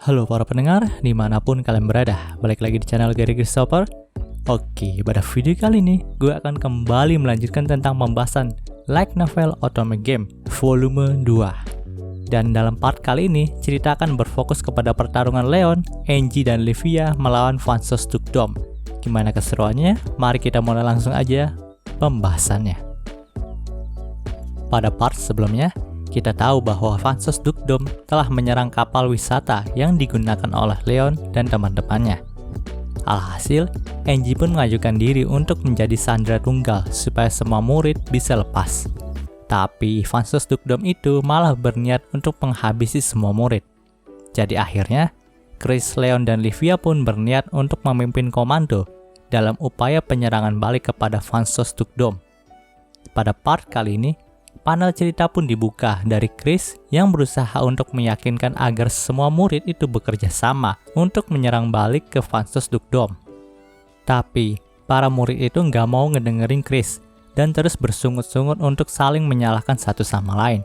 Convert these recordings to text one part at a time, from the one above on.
Halo para pendengar, dimanapun kalian berada, balik lagi di channel Gary Christopher. Oke, pada video kali ini, gue akan kembali melanjutkan tentang pembahasan Light Novel Otome Game Volume 2. Dan dalam part kali ini, cerita akan berfokus kepada pertarungan Leon, Angie, dan Livia melawan Vansos Dukdom. Gimana keseruannya? Mari kita mulai langsung aja pembahasannya. Pada part sebelumnya, kita tahu bahwa Vansos Dukdom telah menyerang kapal wisata yang digunakan oleh Leon dan teman-temannya. Alhasil, Angie pun mengajukan diri untuk menjadi sandera tunggal supaya semua murid bisa lepas. Tapi Vansos Dukdom itu malah berniat untuk menghabisi semua murid. Jadi akhirnya, Chris, Leon, dan Livia pun berniat untuk memimpin komando dalam upaya penyerangan balik kepada Vansos Dukdom. Pada part kali ini, panel cerita pun dibuka dari Chris yang berusaha untuk meyakinkan agar semua murid itu bekerja sama untuk menyerang balik ke Vansos Dukdom. Tapi, para murid itu nggak mau ngedengerin Chris dan terus bersungut-sungut untuk saling menyalahkan satu sama lain.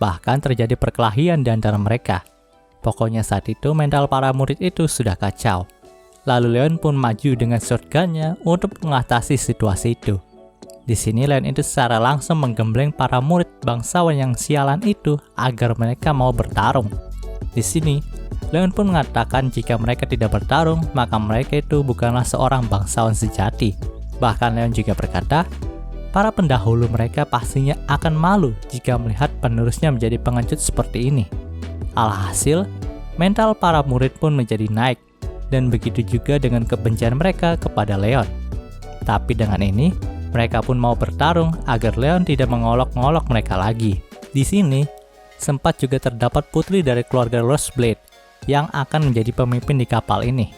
Bahkan terjadi perkelahian di antara mereka. Pokoknya saat itu mental para murid itu sudah kacau. Lalu Leon pun maju dengan shotgunnya untuk mengatasi situasi itu. Di sini Leon itu secara langsung menggembleng para murid bangsawan yang sialan itu agar mereka mau bertarung. Di sini, Leon pun mengatakan jika mereka tidak bertarung, maka mereka itu bukanlah seorang bangsawan sejati. Bahkan Leon juga berkata, para pendahulu mereka pastinya akan malu jika melihat penerusnya menjadi pengecut seperti ini. Alhasil, mental para murid pun menjadi naik, dan begitu juga dengan kebencian mereka kepada Leon. Tapi dengan ini, mereka pun mau bertarung agar Leon tidak mengolok-ngolok mereka lagi. Di sini, sempat juga terdapat putri dari keluarga Roseblade yang akan menjadi pemimpin di kapal ini.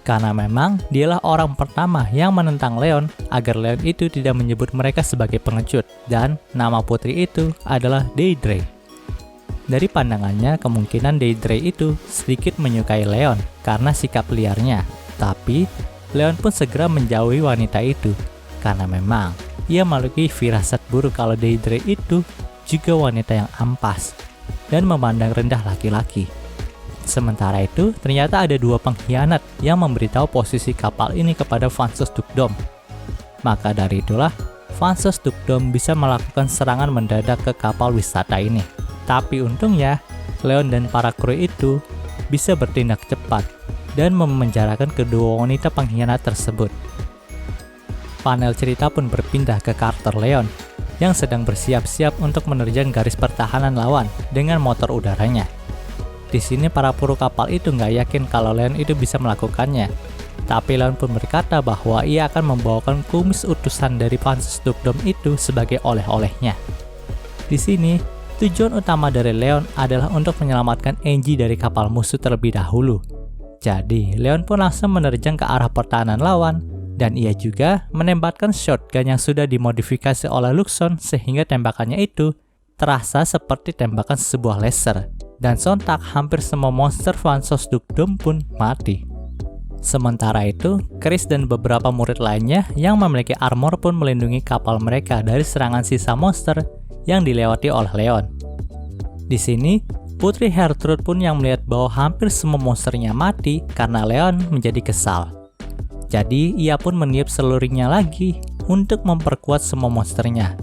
Karena memang dialah orang pertama yang menentang Leon agar Leon itu tidak menyebut mereka sebagai pengecut, dan nama putri itu adalah Deidre. Dari pandangannya, kemungkinan Deidre itu sedikit menyukai Leon karena sikap liarnya. Tapi, Leon pun segera menjauhi wanita itu. Karena memang, ia memiliki firasat buruk kalau Deidre itu juga wanita yang ampas dan memandang rendah laki-laki. Sementara itu, ternyata ada dua pengkhianat yang memberitahu posisi kapal ini kepada Vansos Dukdom. Maka dari itulah, Vansos Dukdom bisa melakukan serangan mendadak ke kapal wisata ini. Tapi untungnya, Leon dan para kru itu bisa bertindak cepat dan memenjarakan kedua wanita pengkhianat tersebut. Panel cerita pun berpindah ke karakter Leon yang sedang bersiap-siap untuk menerjang garis pertahanan lawan dengan motor udaranya. Di sini para kru kapal itu nggak yakin kalau Leon itu bisa melakukannya. Tapi Leon pun berkata bahwa ia akan membawakan kumis utusan dari Vansos Dukdom itu sebagai oleh-olehnya. Di sini, tujuan utama dari Leon adalah untuk menyelamatkan Angie dari kapal musuh terlebih dahulu. Jadi, Leon pun langsung menerjang ke arah pertahanan lawan. Dan ia juga menembakkan shotgun yang sudah dimodifikasi oleh Luxon sehingga tembakannya itu terasa seperti tembakan sebuah laser. Dan sontak hampir semua monster Vansos Dukdom pun mati. Sementara itu, Chris dan beberapa murid lainnya yang memiliki armor pun melindungi kapal mereka dari serangan sisa monster yang dilewati oleh Leon. Di sini, Putri Gertrude pun yang melihat bahwa hampir semua monsternya mati karena Leon menjadi kesal. Jadi, ia pun meniup seluringnya lagi untuk memperkuat semua monsternya.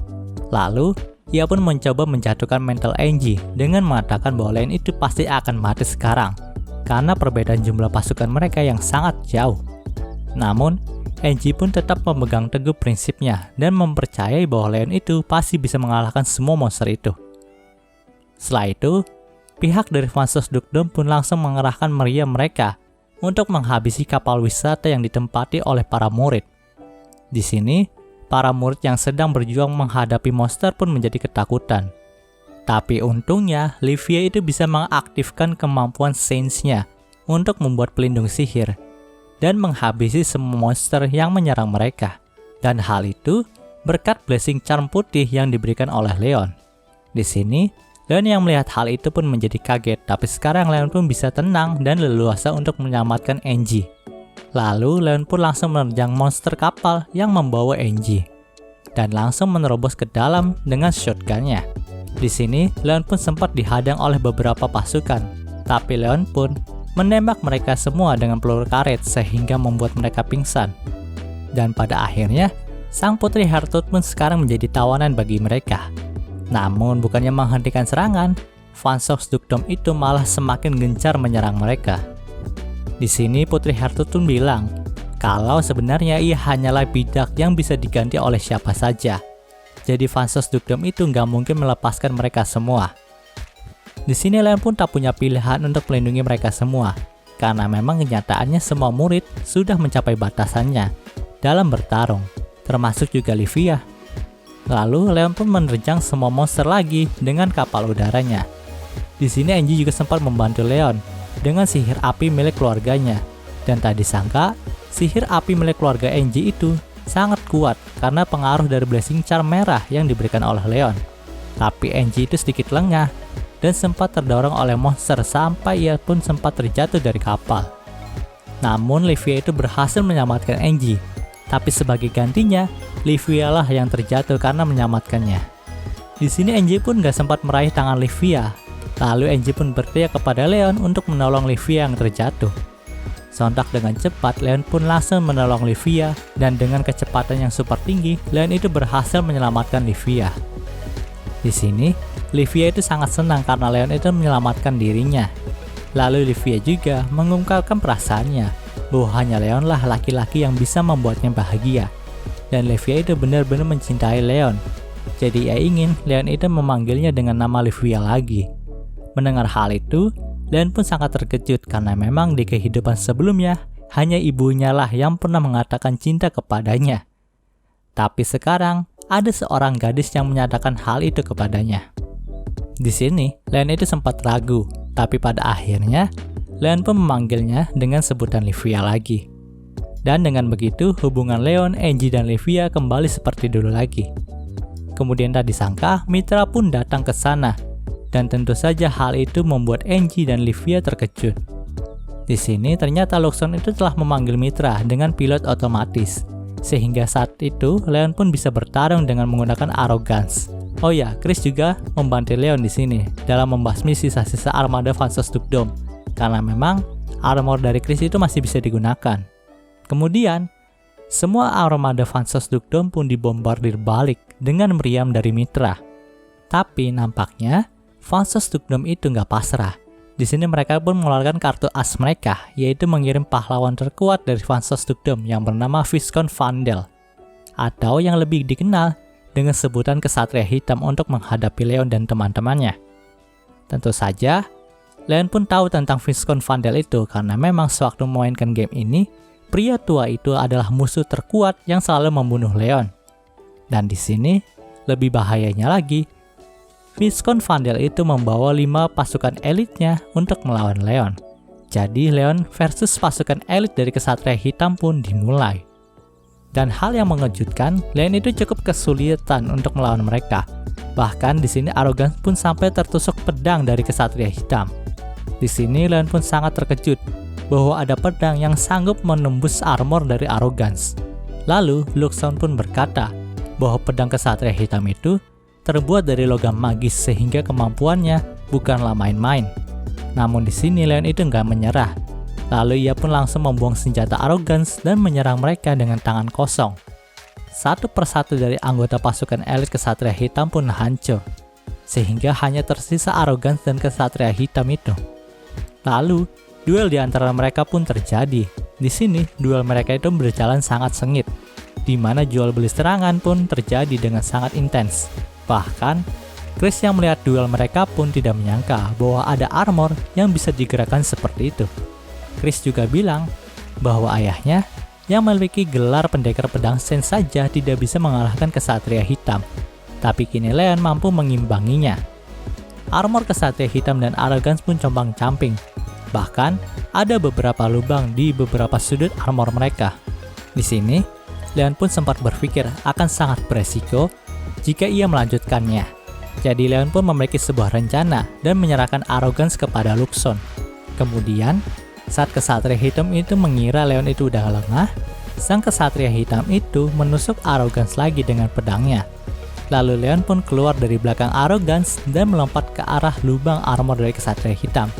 Lalu, ia pun mencoba menjatuhkan mental Angie dengan mengatakan bahwa Leon itu pasti akan mati sekarang karena perbedaan jumlah pasukan mereka yang sangat jauh. Namun, Angie pun tetap memegang teguh prinsipnya dan mempercayai bahwa Leon itu pasti bisa mengalahkan semua monster itu. Setelah itu, pihak dari Vansos Dukdom pun langsung mengerahkan meriam mereka untuk menghabisi kapal wisata yang ditempati oleh para murid. Di sini, para murid yang sedang berjuang menghadapi monster pun menjadi ketakutan. Tapi untungnya, Livia itu bisa mengaktifkan kemampuan Saints-nya untuk membuat pelindung sihir dan menghabisi semua monster yang menyerang mereka. Dan hal itu berkat blessing charm putih yang diberikan oleh Leon. Di sini, Leon yang melihat hal itu pun menjadi kaget, tapi sekarang Leon pun bisa tenang dan leluasa untuk menyelamatkan Angie. Lalu Leon pun langsung menerjang monster kapal yang membawa Angie dan langsung menerobos ke dalam dengan shotgunnya. Di sini, Leon pun sempat dihadang oleh beberapa pasukan, tapi Leon pun menembak mereka semua dengan peluru karet sehingga membuat mereka pingsan. Dan pada akhirnya, sang putri Heartwood pun sekarang menjadi tawanan bagi mereka. Namun bukannya menghentikan serangan, Vansos Dukdom itu malah semakin gencar menyerang mereka. Di sini Putri Heartwood pun bilang kalau sebenarnya ia hanyalah bidak yang bisa diganti oleh siapa saja. Jadi Vansos Dukdom itu nggak mungkin melepaskan mereka semua. Di sini Leon pun tak punya pilihan untuk melindungi mereka semua, karena memang kenyataannya semua murid sudah mencapai batasannya dalam bertarung, termasuk juga Livia. Lalu Leon pun menerjang semua monster lagi dengan kapal udaranya. Di sini Angie juga sempat membantu Leon dengan sihir api milik keluarganya, dan tak disangka sihir api milik keluarga Angie itu sangat kuat karena pengaruh dari blessing charm merah yang diberikan oleh Leon. Tapi Angie itu sedikit lengah dan sempat terdorong oleh monster sampai ia pun sempat terjatuh dari kapal. Namun Livia itu berhasil menyelamatkan Angie. Tapi sebagai gantinya, Livia lah yang terjatuh karena menyelamatkannya. Di sini Angie pun gak sempat meraih tangan Livia. Lalu Angie pun berteriak kepada Leon untuk menolong Livia yang terjatuh. Sontak dengan cepat, Leon pun langsung menolong Livia, dan dengan kecepatan yang super tinggi, Leon itu berhasil menyelamatkan Livia. Di sini, Livia itu sangat senang karena Leon itu menyelamatkan dirinya. Lalu Livia juga mengungkapkan perasaannya bahwa hanya Leon lah laki-laki yang bisa membuatnya bahagia. Dan Livia itu benar-benar mencintai Leon. Jadi ia ingin Leon itu memanggilnya dengan nama Livia lagi. Mendengar hal itu, Leon pun sangat terkejut karena memang di kehidupan sebelumnya hanya ibunya lah yang pernah mengatakan cinta kepadanya. Tapi sekarang ada seorang gadis yang menyatakan hal itu kepadanya. Di sini, Leon itu sempat ragu, tapi pada akhirnya Leon pun memanggilnya dengan sebutan Livia lagi. Dan dengan begitu, hubungan Leon, Angie, dan Livia kembali seperti dulu lagi. Kemudian tak disangka, Mitra pun datang ke sana. Dan tentu saja hal itu membuat Angie dan Livia terkejut. Di sini ternyata Luxon itu telah memanggil Mitra dengan pilot otomatis. Sehingga saat itu, Leon pun bisa bertarung dengan menggunakan Arrogance. Oh ya, Chris juga membantu Leon di sini dalam membasmi sisa-sisa armada Vansos Dukdom. Karena memang armor dari Chris itu masih bisa digunakan. Kemudian, semua armada Vansos Dukdom pun dibombardir balik dengan meriam dari Mitra. Tapi nampaknya Vansos Dukdom itu nggak pasrah. Di sini mereka pun mengeluarkan kartu as mereka, yaitu mengirim pahlawan terkuat dari Vansos Dukdom yang bernama Viscount Vandel, atau yang lebih dikenal dengan sebutan Kesatria Hitam untuk menghadapi Leon dan teman-temannya. Tentu saja, Leon pun tahu tentang Viscount Vandel itu karena memang sewaktu memainkan game ini, pria tua itu adalah musuh terkuat yang selalu membunuh Leon. Dan di sini, lebih bahayanya lagi, Viscount Vandel itu membawa 5 pasukan elitnya untuk melawan Leon. Jadi Leon versus pasukan elit dari Kesatria Hitam pun dimulai. Dan hal yang mengejutkan, Leon itu cukup kesulitan untuk melawan mereka. Bahkan di sini Arrogance pun sampai tertusuk pedang dari Kesatria Hitam. Di sini Leon pun sangat terkejut bahwa ada pedang yang sanggup menembus armor dari Arrogance. Lalu Luxon pun berkata bahwa pedang Kesatria Hitam itu terbuat dari logam magis sehingga kemampuannya bukanlah main-main. Namun di sini Leon itu nggak menyerah. Lalu ia pun langsung membuang senjata Arrogance dan menyerang mereka dengan tangan kosong. Satu persatu dari anggota pasukan elit Kesatria Hitam pun hancur, sehingga hanya tersisa Arrogance dan Kesatria Hitam itu. Lalu, duel di antara mereka pun terjadi. Di sini, duel mereka itu berjalan sangat sengit, di mana jual beli serangan pun terjadi dengan sangat intens. Bahkan, Chris yang melihat duel mereka pun tidak menyangka bahwa ada armor yang bisa digerakkan seperti itu. Chris juga bilang bahwa ayahnya yang memiliki gelar pendekar pedang sen saja tidak bisa mengalahkan Kesatria Hitam. Tapi kini Leon mampu mengimbanginya. Armor Kesatria Hitam dan Arrogance pun compang-camping. Bahkan, ada beberapa lubang di beberapa sudut armor mereka. Di sini, Leon pun sempat berpikir akan sangat beresiko jika ia melanjutkannya. Jadi Leon pun memiliki sebuah rencana dan menyerahkan Arrogance kepada Luxon. Kemudian, saat Kesatria Hitam itu mengira Leon itu udah lengah, sang Kesatria Hitam itu menusuk Arrogance lagi dengan pedangnya. Lalu Leon pun keluar dari belakang Arrogance dan melompat ke arah lubang armor dari Kesatria Hitam.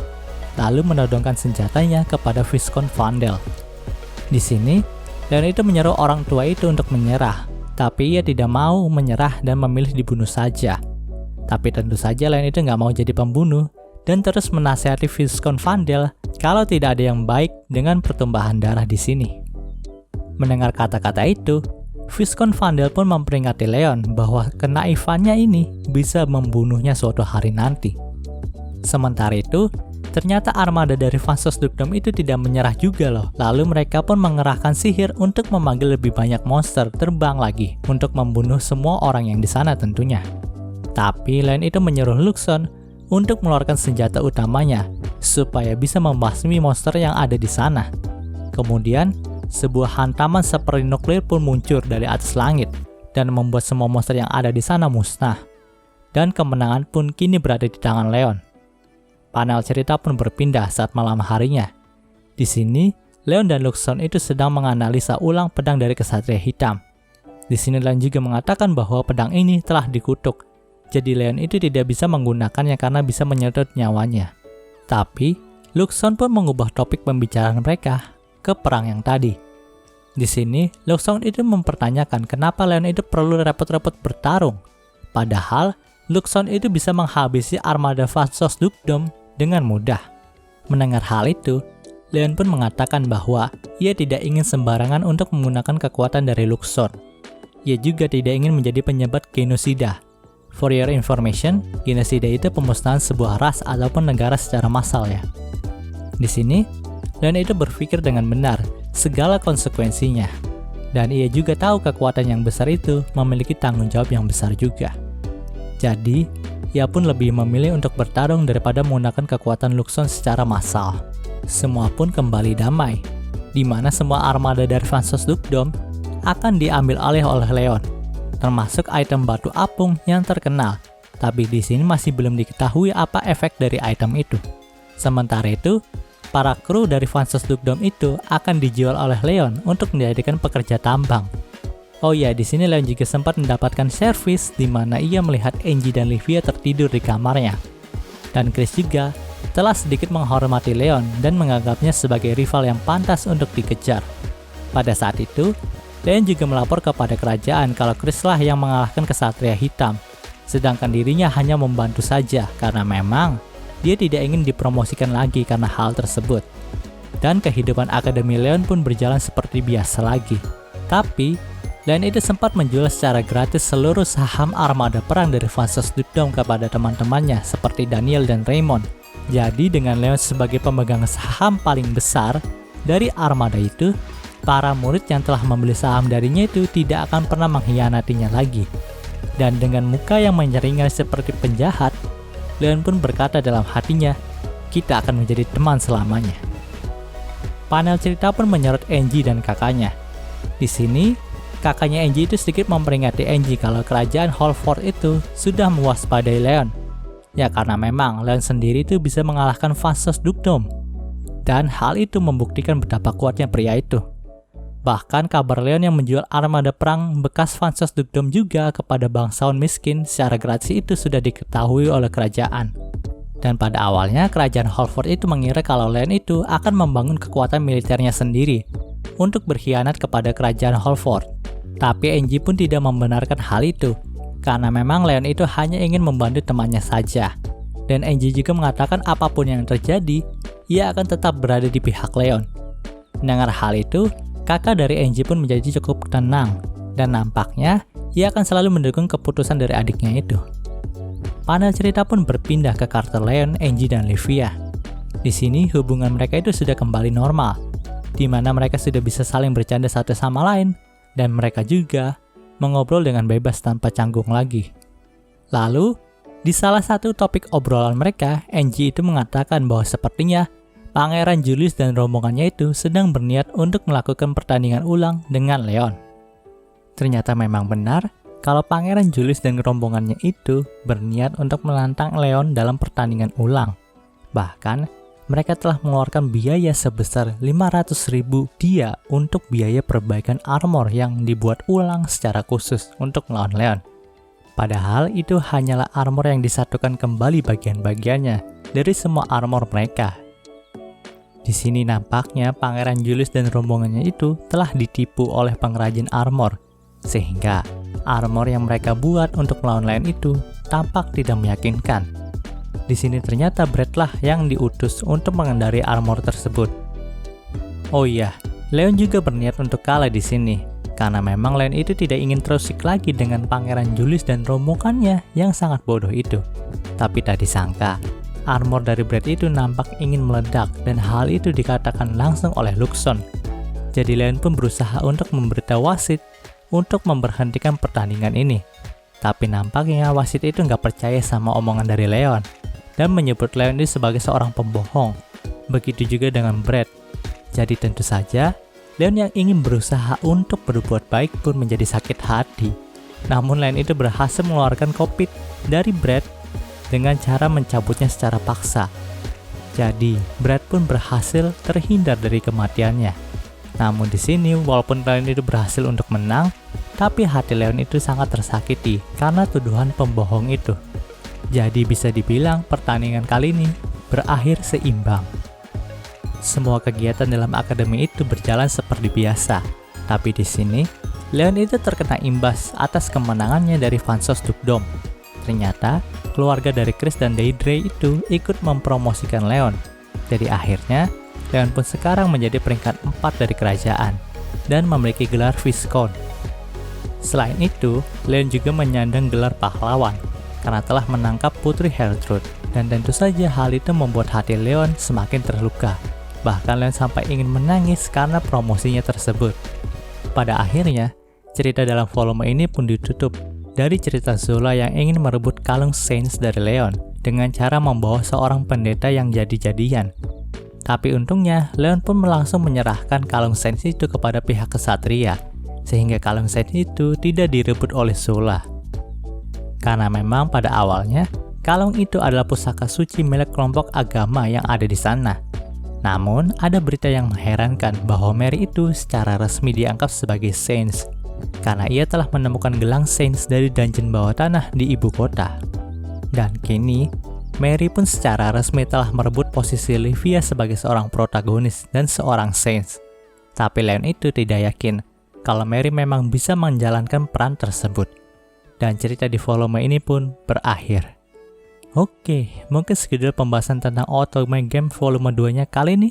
lalu menodongkan senjatanya kepada Viscount Vandel. Di sini, Leon itu menyeru orang tua itu untuk menyerah, tapi ia tidak mau menyerah dan memilih dibunuh saja. Tapi tentu saja Leon itu nggak mau jadi pembunuh dan terus menasihati Viscount Vandel kalau tidak ada yang baik dengan pertumpahan darah di sini. Mendengar kata-kata itu, Viscount Vandel pun memperingatkan Leon bahwa kenaifannya ini bisa membunuhnya suatu hari nanti. Sementara itu, ternyata armada dari Vansos Dukdom itu tidak menyerah juga loh. Lalu mereka pun mengerahkan sihir untuk memanggil lebih banyak monster terbang lagi untuk membunuh semua orang yang di sana tentunya. Tapi Leon itu menyuruh Luxon untuk mengeluarkan senjata utamanya supaya bisa membasmi monster yang ada di sana. Kemudian, sebuah hantaman seperti nuklir pun muncul dari atas langit dan membuat semua monster yang ada di sana musnah. Dan kemenangan pun kini berada di tangan Leon. Panel cerita pun berpindah saat malam harinya. Di sini, Leon dan Luxon itu sedang menganalisa ulang pedang dari Kesatria Hitam. Di sini Leon juga mengatakan bahwa pedang ini telah dikutuk. Jadi Leon itu tidak bisa menggunakannya karena bisa menyedot nyawanya. Tapi, Luxon pun mengubah topik pembicaraan mereka ke perang yang tadi. Di sini, Luxon itu mempertanyakan kenapa Leon itu perlu repot-repot bertarung. Padahal, Luxon itu bisa menghabisi armada Vansos Dukdom dengan mudah. Mendengar hal itu, Leon pun mengatakan bahwa ia tidak ingin sembarangan untuk menggunakan kekuatan dari Luxon. Ia juga tidak ingin menjadi penyebab genosida. For your information, genosida itu pemusnahan sebuah ras ataupun negara secara massal ya. Di sini, Leon itu berpikir dengan benar segala konsekuensinya. Dan ia juga tahu kekuatan yang besar itu memiliki tanggung jawab yang besar juga. Jadi, ia pun lebih memilih untuk bertarung daripada menggunakan kekuatan Luxon secara massal. Semua pun kembali damai, di mana semua armada dari Vansos Dukdom akan diambil alih oleh Leon, termasuk item batu apung yang terkenal. Tapi di sini masih belum diketahui apa efek dari item itu. Sementara itu, para kru dari Vansos Dukdom itu akan dijual oleh Leon untuk menjadikan pekerja tambang. Oh ya, di sini Leon juga sempat mendapatkan servis di mana ia melihat Angie dan Livia tertidur di kamarnya. Dan Chris juga telah sedikit menghormati Leon dan menganggapnya sebagai rival yang pantas untuk dikejar. Pada saat itu, Leon juga melapor kepada kerajaan kalau Chris lah yang mengalahkan Kesatria Hitam, sedangkan dirinya hanya membantu saja karena memang dia tidak ingin dipromosikan lagi karena hal tersebut. Dan kehidupan Akademi Leon pun berjalan seperti biasa lagi. Tapi, Leon itu sempat menjual secara gratis seluruh saham armada perang dari Vansos Dukdom kepada teman-temannya seperti Daniel dan Raymond. Jadi dengan Leon sebagai pemegang saham paling besar dari armada itu, para murid yang telah membeli saham darinya itu tidak akan pernah mengkhianatinya lagi. Dan dengan muka yang menyeringai seperti penjahat, Leon pun berkata dalam hatinya, kita akan menjadi teman selamanya. Panel cerita pun menyorot Angie dan kakaknya. Di sini, kakaknya Angie itu sedikit memperingati Angie kalau kerajaan Holford itu sudah mewaspadai Leon. Ya karena memang Leon sendiri itu bisa mengalahkan Vansos Dukdom. Dan hal itu membuktikan betapa kuatnya pria itu. Bahkan kabar Leon yang menjual armada perang bekas Vansos Dukdom juga kepada bangsawan miskin secara gratis itu sudah diketahui oleh kerajaan. Dan pada awalnya kerajaan Holford itu mengira kalau Leon itu akan membangun kekuatan militernya sendiri untuk berkhianat kepada kerajaan Holford. Tapi Angie pun tidak membenarkan hal itu, karena memang Leon itu hanya ingin membantu temannya saja. Dan Angie juga mengatakan apapun yang terjadi, ia akan tetap berada di pihak Leon. Mendengar hal itu, kakak dari Angie pun menjadi cukup tenang, dan nampaknya ia akan selalu mendukung keputusan dari adiknya itu. Panel cerita pun berpindah ke karakter Leon, Angie, dan Livia. Di sini hubungan mereka itu sudah kembali normal, di mana mereka sudah bisa saling bercanda satu sama lain, dan mereka juga mengobrol dengan bebas tanpa canggung lagi. Lalu, di salah satu topik obrolan mereka, Angie itu mengatakan bahwa sepertinya Pangeran Julius dan rombongannya itu sedang berniat untuk melakukan pertandingan ulang dengan Leon. Ternyata memang benar kalau Pangeran Julius dan rombongannya itu berniat untuk menantang Leon dalam pertandingan ulang. Bahkan, mereka telah mengeluarkan biaya sebesar 500.000 dia untuk biaya perbaikan armor yang dibuat ulang secara khusus untuk melawan Leon. Padahal itu hanyalah armor yang disatukan kembali bagian-bagiannya dari semua armor mereka. Di sini nampaknya Pangeran Julius dan rombongannya itu telah ditipu oleh pengrajin armor, sehingga armor yang mereka buat untuk melawan Leon itu tampak tidak meyakinkan. Di sini ternyata Brad lah yang diutus untuk mengendarai armor tersebut. Oh iya, Leon juga berniat untuk kalah di sini, karena memang Leon itu tidak ingin terusik lagi dengan Pangeran Julius dan rombongannya yang sangat bodoh itu. Tapi tak disangka, armor dari Brad itu nampak ingin meledak dan hal itu dikatakan langsung oleh Luxon. Jadi Leon pun berusaha untuk memberitahu wasit untuk memberhentikan pertandingan ini. Tapi nampaknya wasit itu nggak percaya sama omongan dari Leon dan menyebut Leon itu sebagai seorang pembohong. Begitu juga dengan Brad. Jadi tentu saja Leon yang ingin berusaha untuk berbuat baik pun menjadi sakit hati. Namun Leon itu berhasil mengeluarkan kopit dari Brad dengan cara mencabutnya secara paksa. Jadi, Brad pun berhasil terhindar dari kematiannya. Namun di sini, walaupun Leon itu berhasil untuk menang, tapi hati Leon itu sangat tersakiti karena tuduhan pembohong itu. Jadi bisa dibilang pertandingan kali ini berakhir seimbang. Semua kegiatan dalam akademi itu berjalan seperti biasa. Tapi di sini, Leon itu terkena imbas atas kemenangannya dari Vansos Dukdom. Ternyata, keluarga dari Chris dan Deidre itu ikut mempromosikan Leon. Jadi akhirnya, Leon pun sekarang menjadi peringkat 4 dari kerajaan dan memiliki gelar Viscount. Selain itu, Leon juga menyandang gelar pahlawan karena telah menangkap Putri Heltrude. Dan tentu saja hal itu membuat hati Leon semakin terluka. Bahkan Leon sampai ingin menangis karena promosinya tersebut. Pada akhirnya, cerita dalam volume ini pun ditutup dari cerita Zola yang ingin merebut kalung Saints dari Leon dengan cara membawa seorang pendeta yang jadi-jadian. Tapi untungnya, Leon pun langsung menyerahkan kalung Saints itu kepada pihak kesatria, sehingga kalung Saints itu tidak direbut oleh Zola. Karena memang pada awalnya, kalung itu adalah pusaka suci milik kelompok agama yang ada di sana. Namun, ada berita yang mengherankan bahwa Mary itu secara resmi dianggap sebagai Saints, karena ia telah menemukan gelang Saints dari dungeon bawah tanah di ibu kota. Dan kini, Mary pun secara resmi telah merebut posisi Livia sebagai seorang protagonis dan seorang Saints. Tapi Leon itu tidak yakin kalau Mary memang bisa menjalankan peran tersebut. Dan cerita di volume ini pun berakhir. Oke, mungkin segitu pembahasan tentang Otome Game volume 2-nya kali ini.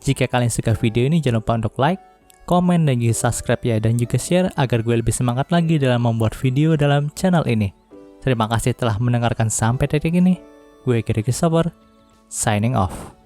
Jika kalian suka video ini, jangan lupa untuk like, komen, dan juga subscribe ya, dan juga share agar gue lebih semangat lagi dalam membuat video dalam channel ini. Terima kasih telah mendengarkan sampai detik ini. Gue Kiri Christopher, signing off.